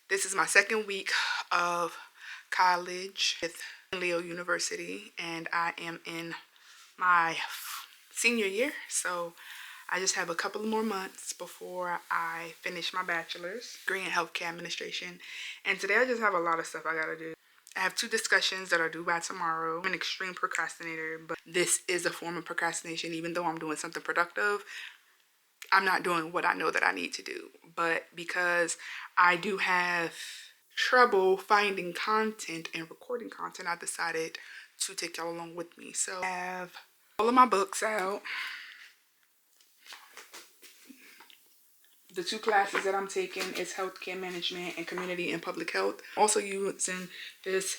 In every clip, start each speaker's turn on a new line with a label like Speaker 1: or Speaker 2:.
Speaker 1: This is my second week of college with Leo University, and I am in my senior year, so I just have a couple of more months before I finish my bachelor's degree in healthcare administration. And today I just have a lot of stuff I gotta do. I have 2 discussions that are due by tomorrow. I'm an extreme procrastinator, but this is a form of procrastination. Even though I'm doing something productive, I'm not doing what I know that I need to do. But because I do have trouble finding content and recording content, I decided to take y'all along with me. So I have all of my books out. The 2 classes that I'm taking is healthcare management and community and public health. Also using this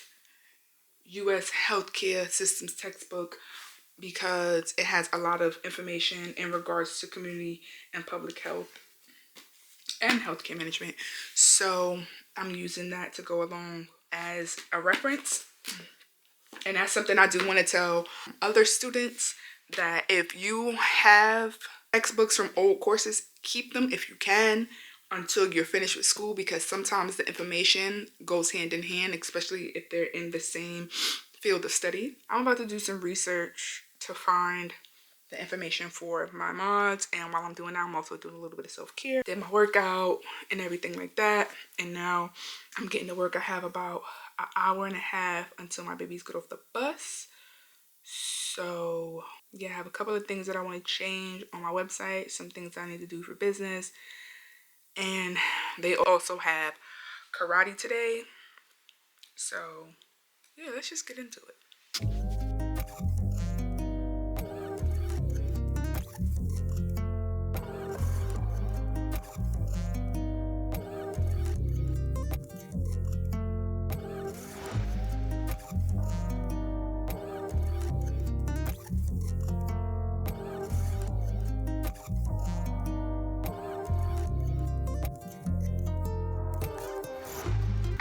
Speaker 1: US healthcare systems textbook because it has a lot of information in regards to community and public health and healthcare management. So I'm using that to go along as a reference. And that's something I do want to tell other students, that if you have textbooks from old courses, keep them if you can until you're finished with school, because sometimes the information goes hand in hand, especially if they're in the same field of study. I'm about to do some research to find the information for my mods, and while I'm doing that, I'm also doing a little bit of self-care, did my workout and everything like that. And now I'm getting to work. I have about an hour and a half until my babies get off the bus. So yeah, I have a couple of things that I want to change on my website, some things I need to do for business, and they also have karate today. So yeah, let's just get into it.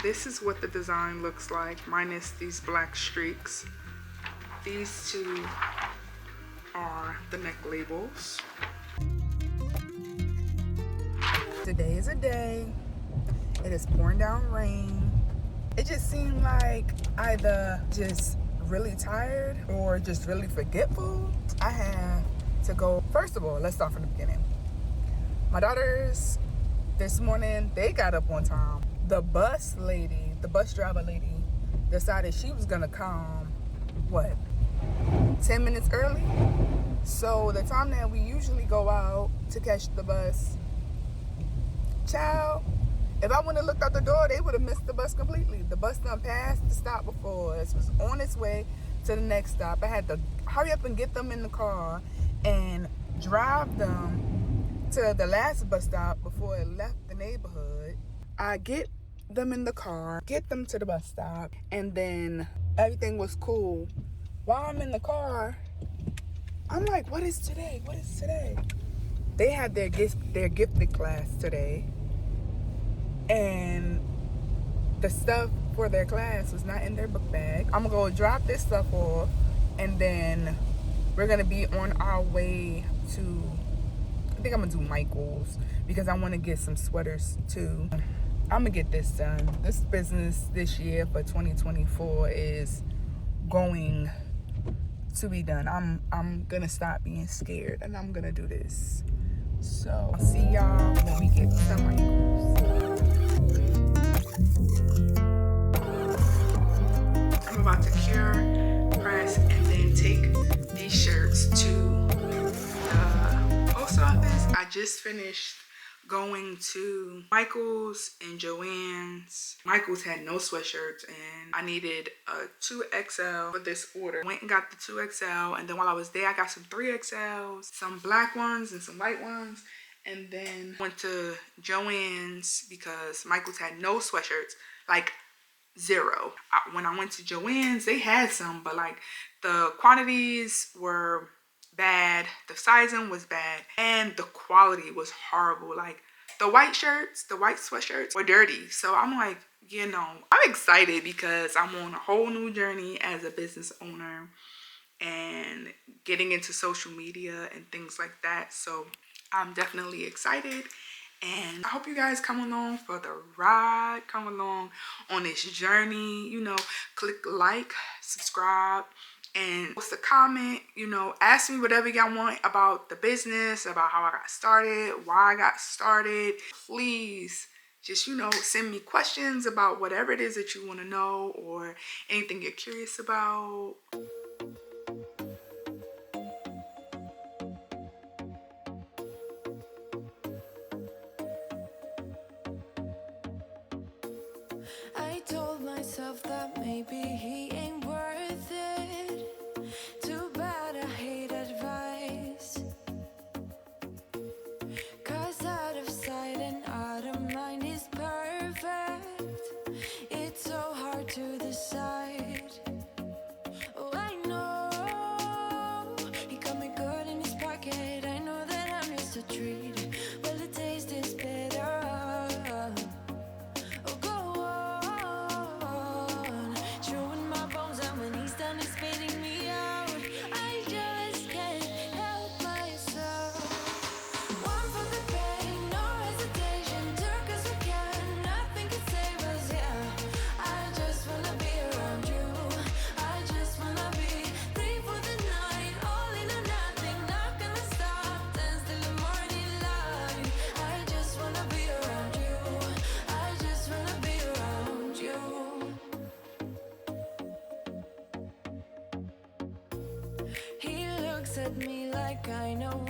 Speaker 1: This is what the design looks like, minus these black streaks. These 2 are the neck labels. Today is a day. It is pouring down rain. It just seemed like either just really tired or just really forgetful. I have to go. First of all, let's start from the beginning. My daughters this morning, they got up on time. The bus driver lady decided she was gonna come, 10 minutes early? So the time that we usually go out to catch the bus, child, if I wouldn't have looked out the door, they would have missed the bus completely. The bus done passed the stop before us, was on its way to the next stop. I had to hurry up and get them in the car and drive them to the last bus stop before it left the neighborhood. I get them in the car, get them to the bus stop, and then everything was cool. While I'm in the car, I'm like, what is today? What is today? They had their gifted class today, and the stuff for their class was not in their book bag. I'm gonna go drop this stuff off, and then we're gonna be on our way to, I think I'm gonna do Michael's because I want to get some sweaters too. I'm gonna get this done. This business this year for 2024 is going to be done. I'm gonna stop being scared and I'm gonna do this. So I'll see y'all when we get to Michael's. I'm about to cure, press, and then take these shirts to the post office. I just finished going to Michael's and Joann's. Michael's had no sweatshirts and I needed a 2XL for this order. Went and got the 2XL, and then while I was there I got some 3XLs, some black ones and some white ones, and then went to Joann's because Michael's had no sweatshirts, like 0. When I went to Joann's, they had some, but like the quantities were bad, the sizing was bad, and the quality was horrible. Like the white sweatshirts were dirty. So I'm like, I'm excited because I'm on a whole new journey as a business owner and getting into social media and things like that. So I'm definitely excited, And I hope you guys come along for the ride, come along on this journey. You know, click like, subscribe, and post a comment. You know, ask me whatever y'all want about the business, about how I got started, why I got started. Please just, you know, send me questions about whatever it is that you want to know or anything you're curious about.
Speaker 2: I told myself that maybe he ain't worth it. Too bad I hate advice. 'Cause out of sight and out of mind is perfect. It's so hard to decide. Oh, I know he got me good in his pocket. I know that I'm just a treat. Well, the taste is better. Oh, go on, chewing my bones out when he's done, he's spitting me out. I just can't help myself. One for the pain, no hesitation. Took us we can, nothing can save us. Yeah, I just wanna be around you. I just wanna be free for the night, all in or nothing. Not gonna stop, dance till the morning light. I just wanna be around you. I just wanna be around you. He looks at me like I know